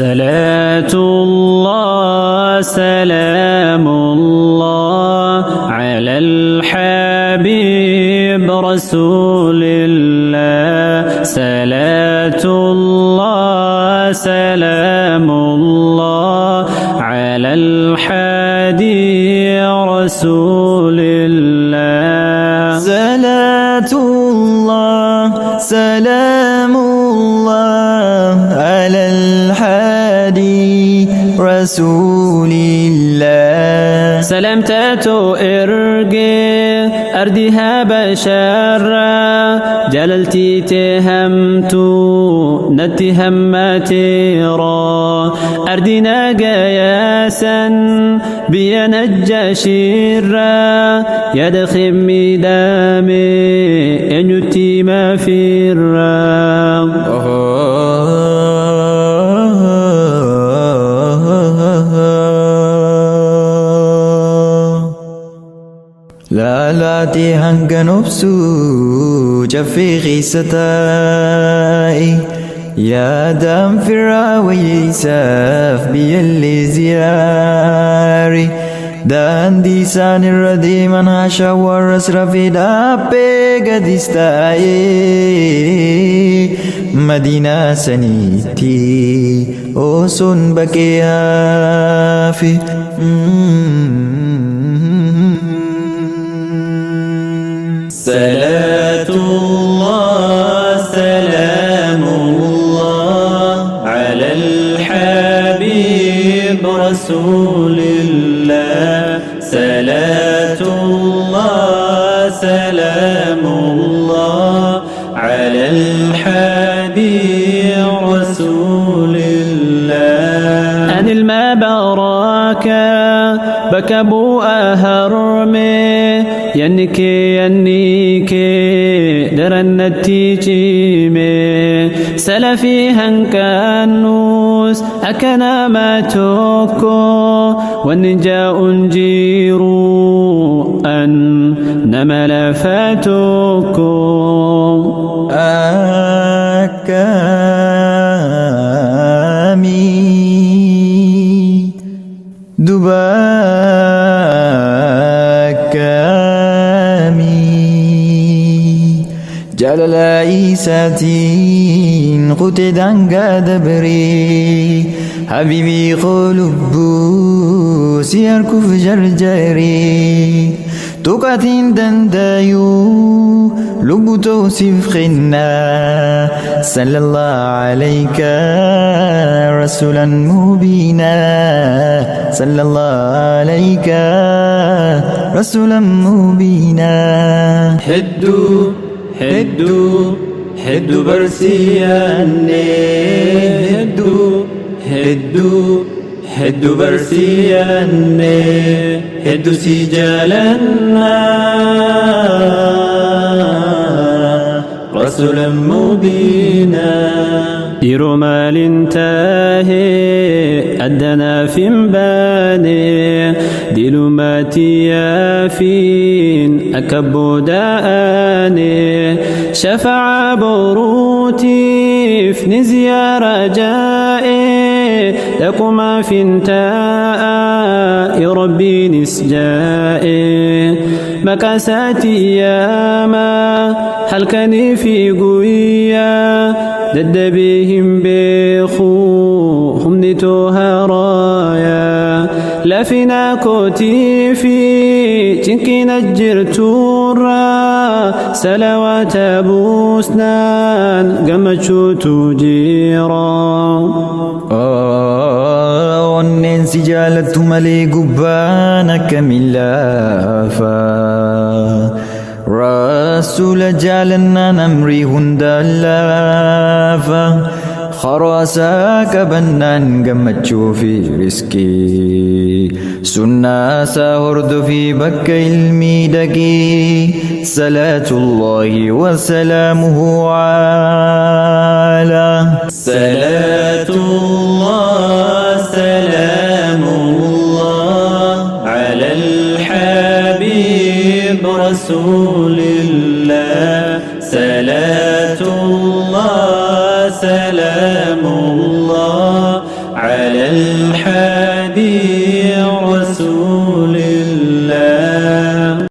صلاة الله سلام الله على الحبيب رسول الله. صلاة الله سلام الله على الحادي رسول الله. صلاة الله سلام الله على الحادي رسول الله. سلامتاتو إرقي أردها بشرا جللتي تهمتو نتهمتي را أردنا قياسا بينجى شرا يدخل مدامي ينتي ما في الرام. لالاتي هنگا نفسو جفي غيستاي يا دام فراوي ساف بيالي زياري داندي سان الردي من عشا والرسر في دابي قدستاي مدينة سنيتي أوسن بكيها في صلاة الله سلام الله على الحبيب رسول الله. صلاة الله سلام الله على الحبيب رسول الله. أن الماء براكا بكبو أهرمي ينكي درن التيجيمي سلفي هنكانوس أكنا ما توكو والنجاء انجيرو أن نمل فاتوكو أكامي جلال عيساتين قتدان قدبري حبيبي قلبو سياركو في جرجري توقاتين دندايو لبو توصف خنا صلى الله عليك رسولا مبينا صلى الله عليك رسولا مبينا. هدو برسياني هدو برسياني هدو سجالنا رسولا مبينا. إرمال انتهي أدنا في مباني دلماتي يافين أكبو داني شفع بروتي في نزيار جائي لكما في انتاء ربي نسجائي مكاساتي ياما هل كان في قوية دد بهم بيخو هم نتوها رايا لفنا كوتي في تنكي نجر تورا سلوات بوسنان قمتشو تجيرا. ونين سجالت ملي قبانك من لافا رسول جالنا نمري هندالافا خراساك بنان قمتشو في رزقي سنة سهرد في بك الميدكي صلاة الله وسلامه على صلاة الله سلام الله على الحبيب رسول الله. صلاة الله سلام الله على الحادي رسول الله